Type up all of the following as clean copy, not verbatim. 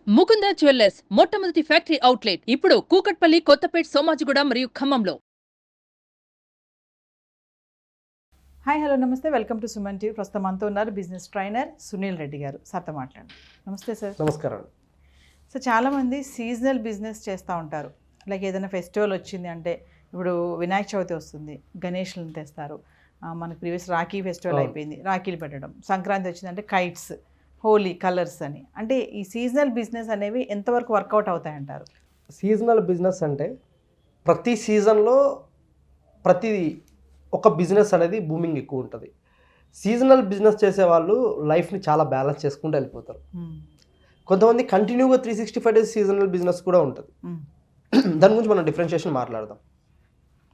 Mukunda jewellers మొట్టమొదటి factory outlet ఇప్పుడు కూకట్పల్లి, కొత్తపేట్, సోమాజిగూడ మరియు ఖమ్మంలో. హాయ్ హలో నమస్తే, వెల్కమ్ టు సుమన్ టీవీ. ప్రస్తుతం మనతో ఉన్నారు బిజినెస్ ట్రైనర్ సునీల్ రెడ్డి గారు. సార్తో మాట్లాడండి. నమస్తే సార్. నమస్కారం. సో చాలామంది సీజనల్ బిజినెస్ చేస్తూ ఉంటారు. లైక్ ఏదైనా ఫెస్టివల్ వచ్చింది అంటే, ఇప్పుడు వినాయక చవితి వస్తుంది, గణేష్లను తెస్తారు. మనకి ప్రీవియస్ రాఖీ ఫెస్టివల్ అయిపోయింది, రాఖీలు పెట్టడం. సంక్రాంతి వచ్చిందంటే కైట్స్, హోలీ, కలర్స్ అని. అంటే ఈ సీజనల్ బిజినెస్ అనేవి ఎంతవరకు వర్కౌట్ అవుతాయంటారు? సీజనల్ బిజినెస్ అంటే ప్రతి సీజన్లో ప్రతి ఒక బిజినెస్ అనేది బూమింగ్ ఎక్కువ ఉంటుంది. సీజనల్ బిజినెస్ చేసేవాళ్ళు లైఫ్ని చాలా బ్యాలెన్స్ చేసుకుంటూ వెళ్ళిపోతారు. కొంతమంది కంటిన్యూగా 365 డేస్ సీజనల్ బిజినెస్ కూడా ఉంటుంది. దాని గురించి మనం డిఫరెన్షియేషన్ మాట్లాడదాం.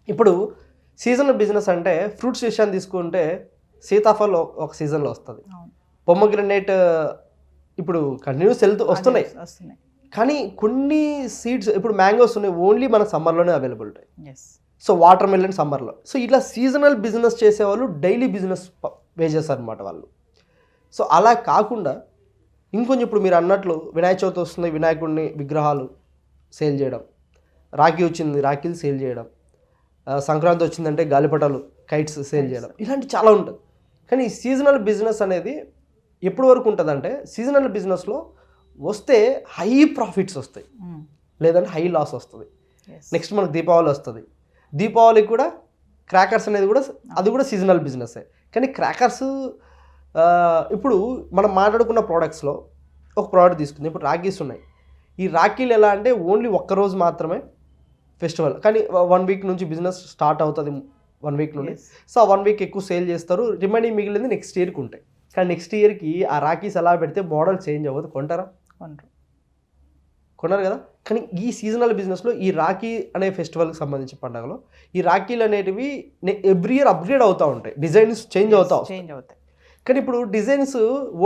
ఇప్పుడు సీజనల్ బిజినెస్ అంటే ఫ్రూట్స్ విషయాన్ని తీసుకుంటే సీతాఫల్ ఒక సీజన్లో వస్తుంది, పొమ్మగ్రనేట్ ఇప్పుడు కంటిన్యూస్ వస్తున్నాయి. కానీ కొన్ని సీడ్స్ ఇప్పుడు మ్యాంగోస్ ఉన్నాయి, ఓన్లీ మన సమ్మర్లోనే అవైలబుల్ ఉంటాయి. సో వాటర్ మెలన్ సమ్మర్లో. సో ఇట్లా సీజనల్ బిజినెస్ చేసేవాళ్ళు డైలీ బిజినెస్ పే చేస్తారు అనమాట వాళ్ళు. సో అలా కాకుండా ఇంకొంచెం ఇప్పుడు మీరు అన్నట్లు వినాయక చవితి వస్తుంది, వినాయకుడిని విగ్రహాలు సేల్ చేయడం, రాఖీ వచ్చింది రాఖీలు సేల్ చేయడం, సంక్రాంతి వచ్చిందంటే గాలిపటాలు కైట్స్ సేల్ చేయడం, ఇలాంటి చాలా ఉంటుంది. కానీ ఈ సీజనల్ బిజినెస్ అనేది ఎప్పటి వరకు ఉంటుందంటే, సీజనల్ బిజినెస్లో వస్తే హై ప్రాఫిట్స్ వస్తాయి, లేదంటే హై లాస్ వస్తుంది. నెక్స్ట్ మనకు దీపావళి వస్తుంది, దీపావళికి కూడా క్రాకర్స్ అనేది కూడా అది కూడా సీజనల్ బిజినెస్సే. కానీ క్రాకర్స్ ఇప్పుడు మనం మాట్లాడుకున్న ప్రోడక్ట్స్లో ఒక ప్రోడక్ట్ తీసుకుంది. ఇప్పుడు రాఖీస్ ఉన్నాయి. ఈ రాఖీలు ఎలా అంటే ఓన్లీ ఒక్కరోజు మాత్రమే ఫెస్టివల్, కానీ 1 వీక్ నుంచి బిజినెస్ స్టార్ట్ అవుతుంది, 1 వీక్ నుండి. సో ఆ 1 వీక్ ఎక్కువ సేల్ చేస్తారు, రిమైనింగ్ మిగిలింది నెక్స్ట్ ఇయర్కి ఉంటాయి. కానీ నెక్స్ట్ ఇయర్కి ఆ రాఖీస్ ఎలా పెడితే మోడల్ చేంజ్ అవ్వదు, కొంటారా? కొన్నారు కదా. కానీ ఈ సీజనల్ బిజినెస్లో ఈ రాఖీ అనే ఫెస్టివల్కి సంబంధించిన పండుగలో ఈ రాఖీలు అనేటివి ఎవ్రీ ఇయర్ అప్గ్రేడ్ అవుతూ ఉంటాయి, డిజైన్స్ చేంజ్ అవుతాయి. కానీ ఇప్పుడు డిజైన్స్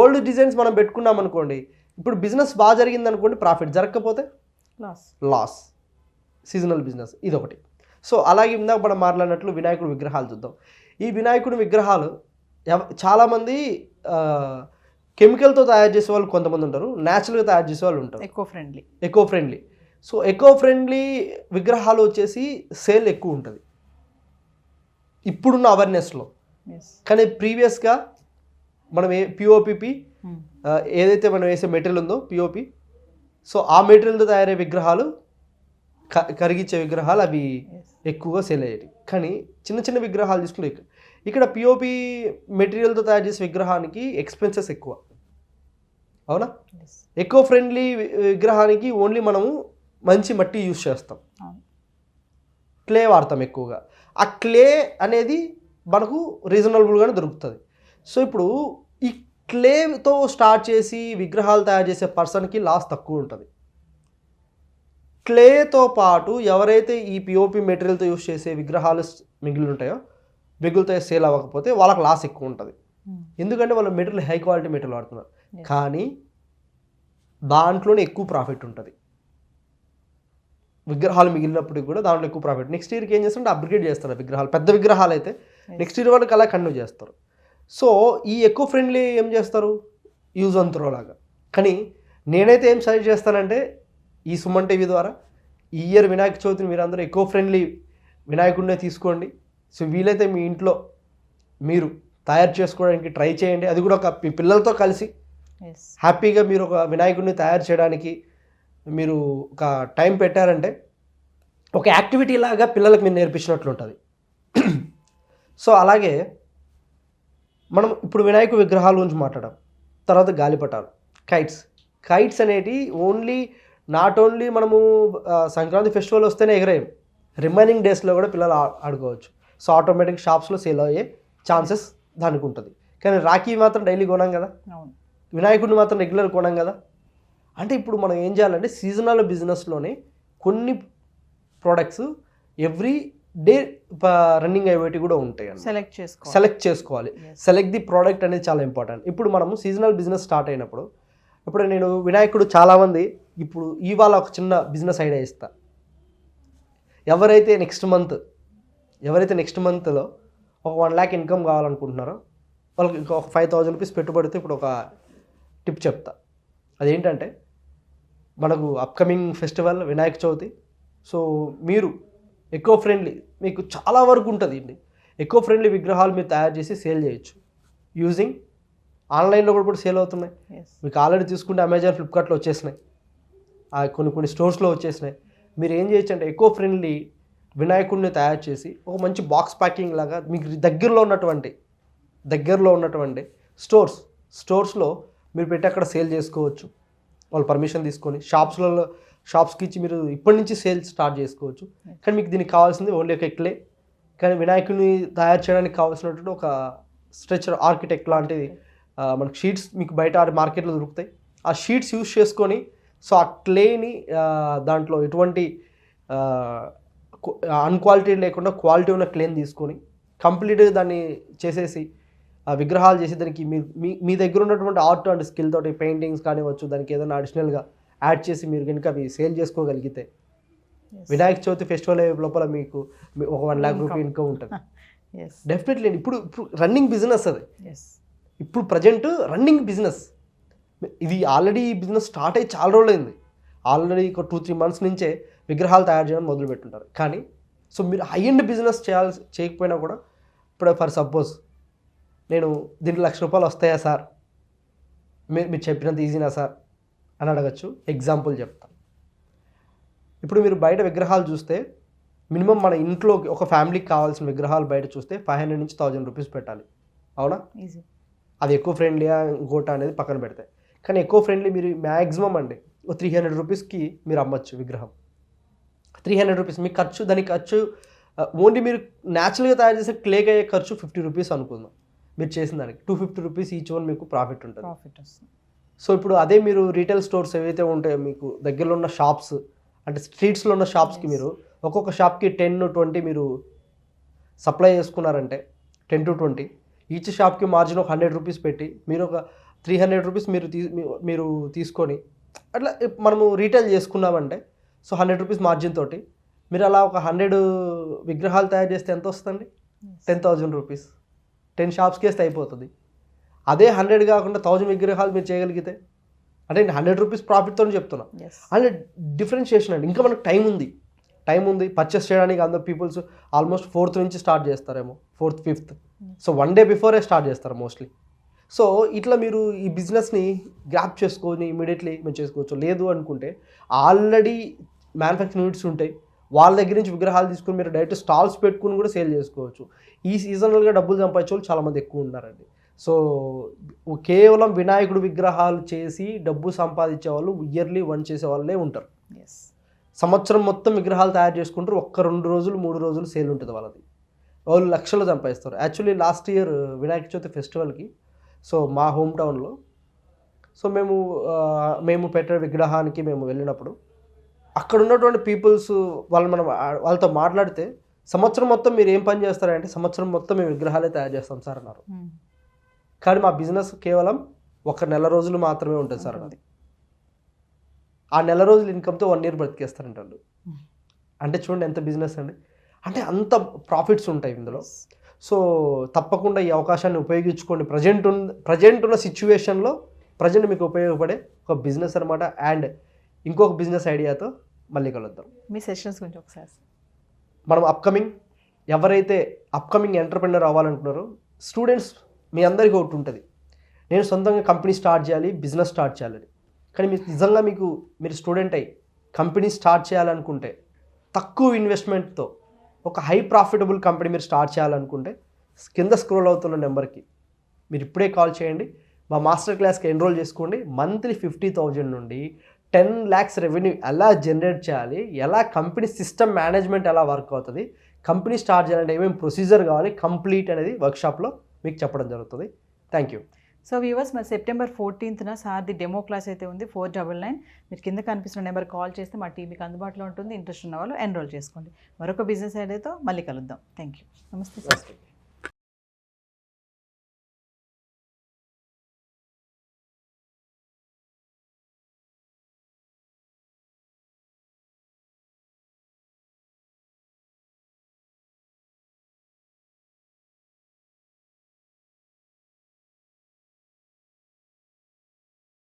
ఓల్డ్ డిజైన్స్ మనం పెట్టుకున్నాం అనుకోండి, ఇప్పుడు బిజినెస్ బాగా జరిగింది అనుకోండి ప్రాఫిట్, జరగకపోతే లాస్. సీజనల్ బిజినెస్ ఇదొకటి. సో అలాగే ఇందాక మనం మాట్లాడినట్లు వినాయకుడి విగ్రహాలు చూద్దాం. ఈ వినాయకుడి విగ్రహాలు చాలామంది కెమికల్తో తయారు చేసే వాళ్ళు కొంతమంది ఉంటారు, న్యాచురల్గా తయారు చేసే వాళ్ళు ఉంటారు, eco friendly. So eco friendly విగ్రహాలు వచ్చేసి సేల్ ఎక్కువ ఉంటుంది ఇప్పుడున్న అవేర్నెస్లో. కానీ ప్రీవియస్గా మనం పిఓపిపి ఏదైతే మనం వేసే మెటీరియల్ ఉందో పిఓపి, సో ఆ మెటీరియల్తో తయారయ్యే విగ్రహాలు, కరిగించే విగ్రహాలు అవి ఎక్కువగా సేల్ అయ్యేవి. కానీ చిన్న చిన్న విగ్రహాలు తీసుకుంటే ఇక్కడ పిఓపి మెటీరియల్తో తయారు చేసే విగ్రహానికి ఎక్స్పెన్సెస్ ఎక్కువ, అవునా? ఎకో ఫ్రెండ్లీ విగ్రహానికి ఓన్లీ మనము మంచి మట్టి యూజ్ చేస్తాం, క్లే వాడతాం ఎక్కువగా. ఆ క్లే అనేది మనకు రీజనబుల్గానే దొరుకుతుంది. సో ఇప్పుడు ఈ క్లేతో స్టార్ట్ చేసి విగ్రహాలు తయారు చేసే పర్సన్కి లాస్ తక్కువ ఉంటుంది. క్లేతో పాటు ఎవరైతే ఈ పిఓపి మెటీరియల్తో యూజ్ చేసే విగ్రహాలు మిగులుతో సేల్ అవ్వకపోతే వాళ్ళకి లాస్ ఎక్కువ ఉంటుంది. ఎందుకంటే వాళ్ళ మెటీరియల్ హై క్వాలిటీ మెటీరియల్ వాడుతున్నారు, కానీ దాంట్లోనే ఎక్కువ ప్రాఫిట్ ఉంటుంది. విగ్రహాలు మిగిలినప్పటికి కూడా దాంట్లో ఎక్కువ ప్రాఫిట్. నెక్స్ట్ ఇయర్కి ఏం చేస్తారంటే అప్గ్రేడ్ చేస్తారు విగ్రహాలు. పెద్ద విగ్రహాలు అయితే నెక్స్ట్ ఇయర్ వాళ్ళకి అలా కంటిన్యూ చేస్తారు. సో ఈ ఎకో ఫ్రెండ్లీ ఏం చేస్తారు, యూజ్ అండ్ త్రో లాగా. కానీ నేనైతే ఏం సజెస్ట్ చేస్తానంటే, ఈ సుమన్ టీవీ ద్వారా ఈ ఇయర్ వినాయక చవితిని మీరు అందరూ ఎకో ఫ్రెండ్లీ వినాయకుడినే తీసుకోండి. సో వీలైతే మీ ఇంట్లో మీరు తయారు చేసుకోవడానికి ట్రై చేయండి. అది కూడా మీ పిల్లలతో కలిసి హ్యాపీగా మీరు ఒక వినాయకుడిని తయారు చేయడానికి మీరు ఒక టైం పెట్టారంటే ఒక యాక్టివిటీ లాగా పిల్లలకు మీరు నేర్పించినట్లు ఉంటుంది. సో అలాగే మనం ఇప్పుడు వినాయకుడి విగ్రహాల గురించి మాట్లాడాం. తర్వాత గాలిపటాలు, కైట్స్ అనేటివి నాట్ ఓన్లీ మనము సంక్రాంతి ఫెస్టివల్ వస్తేనే ఎగరేయం, రిమైనింగ్ డేస్లో కూడా పిల్లలు ఆడుకోవచ్చు. సో ఆటోమేటిక్ షాప్స్లో సేల్ అయ్యే ఛాన్సెస్ దానికి ఉంటుంది. కానీ రాఖీ మాత్రం డైలీ కొనాం కదా, వినాయకుడిని మాత్రం రెగ్యులర్ కొనాం కదా. అంటే ఇప్పుడు మనం ఏం చేయాలంటే సీజనల్ బిజినెస్లోనే కొన్ని ప్రోడక్ట్స్ ఎవ్రీ డే రన్నింగ్ అయ్యేవి కూడా ఉంటాయి, సెలెక్ట్ చేసుకోవాలి. సెలెక్ట్ ది ప్రోడక్ట్ అనేది చాలా ఇంపార్టెంట్. ఇప్పుడు మనము సీజనల్ బిజినెస్ స్టార్ట్ అయినప్పుడు, ఇప్పుడు నేను వినాయకుడు చాలామంది ఇప్పుడు ఇవాళ ఒక చిన్న బిజినెస్ ఐడియా ఇస్తా. ఎవరైతే నెక్స్ట్ మంత్లో ఒక 1 lakh ఇన్కమ్ కావాలనుకుంటున్నారో వాళ్ళకి ఇంకొక 5,000 రూపీస్ పెట్టుబడితే ఇప్పుడు ఒక టిప్ చెప్తా. అదేంటంటే మనకు upcoming festival Vinayaka Chavithi. So మీరు ఎకో ఫ్రెండ్లీ, మీకు చాలా వరకు ఉంటుంది అండి, ఎకో ఫ్రెండ్లీ విగ్రహాలు మీరు తయారు చేసి సేల్ చేయొచ్చు. యూజింగ్ ఆన్లైన్లో కూడా సేల్ అవుతున్నాయి. మీకు ఆల్రెడీ తీసుకుంటే అమెజాన్, ఫ్లిప్కార్ట్లో వచ్చేసినాయి, కొన్ని స్టోర్స్లో వచ్చేసినాయి. మీరు ఏం చేయొచ్చు అంటే ఎకో ఫ్రెండ్లీ వినాయకుడిని తయారు చేసి ఒక మంచి బాక్స్ ప్యాకింగ్ లాగా మీకు దగ్గరలో ఉన్నటువంటి స్టోర్స్లో మీరు పెట్టి అక్కడ సేల్ చేసుకోవచ్చు. వాళ్ళు పర్మిషన్ తీసుకొని షాప్స్కి ఇచ్చి మీరు ఇప్పటి నుంచి సేల్స్ స్టార్ట్ చేసుకోవచ్చు. కానీ మీకు దీనికి కావాల్సింది ఓన్లీ ఒక ఎక్లే. కానీ వినాయకుడిని తయారు చేయడానికి కావాల్సినటువంటి ఒక స్ట్రెచర్, ఆర్కిటెక్ట్ లాంటిది మనకు షీట్స్ మీకు బయట మార్కెట్లో దొరుకుతాయి. ఆ షీట్స్ యూజ్ చేసుకొని సో ఆ క్లేని దాంట్లో ఎటువంటి అన్క్వాలిటీ లేకుండా క్వాలిటీ ఉన్న క్లేని తీసుకొని కంప్లీట్గా దాన్ని చేసేసి విగ్రహాలు చేసి దానికి మీ దగ్గర ఉన్నటువంటి ఆర్ట్ అండ్ స్కిల్ తోటి పెయింటింగ్స్ కానివచ్చు, దానికి ఏదైనా అడిషనల్గా యాడ్ చేసి మీరు కనుక అవి సేల్ చేసుకోగలిగితే వినాయక చవితి ఫెస్టివల్ లోపల మీకు ఒక 1 lakh రూపీ ఇన్కమ్ ఉంటుంది. డెఫినెట్లీ ఇప్పుడు రన్నింగ్ బిజినెస్ అది. ఇప్పుడు ప్రజెంట్ రన్నింగ్ బిజినెస్ ఇది. ఆల్రెడీ ఈ బిజినెస్ స్టార్ట్ అయ్యి చాలా రోజులైంది. ఆల్రెడీ ఒక 2-3 months నుంచే విగ్రహాలు తయారు చేయడం మొదలు పెట్టుంటారు. కానీ సో మీరు హై ఎండ్ బిజినెస్ చేయకపోయినా కూడా ఇప్పుడు ఫర్ సపోజ్ నేను దీనికి 1 lakh రూపాయలు వస్తాయా సార్, మీరు చెప్పినంత ఈజీనా సార్ అని అడగచ్చు. ఎగ్జాంపుల్ చెప్తాను. ఇప్పుడు మీరు బయట విగ్రహాలు చూస్తే మినిమం మన ఇంట్లోకి ఒక ఫ్యామిలీకి కావాల్సిన విగ్రహాలు బయట చూస్తే 500 నుంచి 1000 రూపీస్ పెట్టాలి. అవునా? ఈజీ. అది ఎక్కువ ఫ్రెండ్లీయా ఇంకోట అనేది పక్కన పెడితే, కానీ ఎక్కువ ఫ్రెండ్లీ మీరు మ్యాక్సిమం అండి ఒక 300 రూపీస్కి మీరు అమ్మచ్చు విగ్రహం. 300 రూపీస్ మీ ఖర్చు, దానికి ఖర్చు ఓన్లీ మీరు న్యాచురల్గా తయారు చేసే క్లేకి అయ్యే ఖర్చు 50 రూపీస్ అనుకుందాం. మీరు చేసిన దానికి 250 రూపీస్ ఈచ్ వన్ మీకు ప్రాఫిట్ ఉంటుంది. సో ఇప్పుడు అదే మీరు రీటైల్ స్టోర్స్ ఏవైతే ఉంటాయో మీకు దగ్గరలో ఉన్న షాప్స్, అంటే స్ట్రీట్స్లో ఉన్న షాప్స్కి మీరు ఒక్కొక్క షాప్కి 10-20 మీరు సప్లై చేసుకున్నారంటే 10-20 ఈచ్ షాప్కి మార్జిన్ ఒక 100 రూపీస్ పెట్టి మీరు ఒక 300 రూపీస్ మీరు తీసుకొని అట్లా మనము రీటైల్ చేసుకున్నామంటే సో 100 రూపీస్ మార్జిన్ తోటి మీరు అలా ఒక 100 విగ్రహాలు తయారు చేస్తే ఎంత వస్తుంది? 10,000 రూపీస్. 10 షాప్స్కి వేస్తే అయిపోతుంది. అదే 100 కాకుండా 1000 విగ్రహాలు మీరు చేయగలిగితే అంటే నేను 100 రూపీస్ ప్రాఫిట్తో చెప్తున్నా. అంటే డిఫరెన్షియేషన్ అండి. ఇంకా మనకు టైం ఉంది పర్చేస్ చేయడానికి. అందరు పీపుల్స్ ఆల్మోస్ట్ 4th నుంచి స్టార్ట్ చేస్తారేమో, 4th, 5th. So 1 day before start చేస్తారు మోస్ట్లీ. సో ఇట్లా మీరు ఈ బిజినెస్ని గ్రాప్ చేసుకొని ఇమీడియట్లీ మీరు చేసుకోవచ్చు. లేదు అనుకుంటే ఆల్రెడీ మ్యానుఫ్యాక్చరింగ్ యూనిట్స్ ఉంటాయి, వాళ్ళ దగ్గర నుంచి విగ్రహాలు తీసుకుని మీరు డైరెక్ట్ స్టాల్స్ పెట్టుకుని కూడా సేల్ చేసుకోవచ్చు. ఈ సీజనల్గా డబ్బులు సంపాదించే వాళ్ళు చాలామంది ఎక్కువ ఉన్నారండి. సో కేవలం వినాయకుడు విగ్రహాలు చేసి డబ్బు సంపాదించే వాళ్ళు ఇయర్లీ 1 చేసే వాళ్ళే ఉంటారు. సంవత్సరం మొత్తం విగ్రహాలు తయారు చేసుకుంటారు. 1-2 రోజులు 3 రోజులు సేల్ ఉంటుంది వాళ్ళది. వాళ్ళు లక్షలు సంపాదిస్తారు. Actually last year Vinayaka Chavithi ఫెస్టివల్కి సో మా హోమ్ టౌన్లో సో మేము పెట్టే విగ్రహానికి మేము వెళ్ళినప్పుడు అక్కడ ఉన్నటువంటి పీపుల్స్ వాళ్ళతో మాట్లాడితే సంవత్సరం మొత్తం మీరు ఏం పని చేస్తారంటే సంవత్సరం మొత్తం మేము విగ్రహాలే తయారు చేస్తాం సార్ అన్నారు. కానీ మా బిజినెస్ కేవలం 1 నెల రోజులు మాత్రమే ఉంటుంది సార్ అన్నది. ఆ నెల రోజులు ఇన్కమ్తో 1 year బ్రతికేస్తారంట వాళ్ళు. అంటే చూడండి ఎంత బిజినెస్ అండి. అంటే అంత ప్రాఫిట్స్ ఉంటాయి ఇందులో. సో తప్పకుండా ఈ అవకాశాన్ని ఉపయోగించుకోండి. ప్రజెంట్ ఉన్న సిచ్యువేషన్లో ప్రజెంట్ మీకు ఉపయోగపడే ఒక బిజినెస్ అనమాట. అండ్ ఇంకొక బిజినెస్ ఐడియాతో మళ్ళీ కలుద్దాం. మీ సెషన్స్ గురించి ఒకసారి. మనం ఎవరైతే అప్కమింగ్ ఎంటర్‌ప్రెన్యూర్ అవ్వాలనుకున్నారో స్టూడెంట్స్ మీ అందరికీ ఒకటి ఉంటుంది, నేను సొంతంగా కంపెనీ స్టార్ట్ చేయాలి, బిజినెస్ స్టార్ట్ చేయాలని. కానీ నిజంగా మీరు స్టూడెంట్ అయ్యి కంపెనీ స్టార్ట్ చేయాలనుకుంటే తక్కువ ఇన్వెస్ట్మెంట్తో ఒక హై ప్రాఫిటబుల్ కంపెనీ మీరు స్టార్ట్ చేయాలనుకుంటే కింద స్క్రోల్ అవుతున్న నెంబర్కి మీరు ఇప్పుడే కాల్ చేయండి. మా మాస్టర్ క్లాస్కి ఎన్రోల్ చేసుకోండి. మంత్లీ 50,000 నుండి 10 lakhs రెవెన్యూ ఎలా జనరేట్ చేయాలి, ఎలా కంపెనీ సిస్టమ్ మేనేజ్మెంట్ ఎలా వర్క్ అవుతుంది, కంపెనీ స్టార్ట్ చేయాలంటే ఏమేమి ప్రొసీజర్ కావాలి కంప్లీట్ అనేది వర్క్షాప్లో మీకు చెప్పడం జరుగుతుంది. Thank you. సో వ్యూవర్స్, మరి September 14th సార్ది డెమో క్లాస్ అయితే ఉంది 499. మీరు కింద కనిపిస్తున్న నెంబర్ కాల్ చేస్తే మా టీం మీకు అందుబాటులో ఉంటుంది. ఇంట్రెస్ట్ ఉన్న వాళ్ళు ఎన్రోల్ చేసుకోండి. మరొక బిజినెస్ ఐడియాతో మళ్ళీ కలుద్దాం. Thank you. నమస్తే సార్.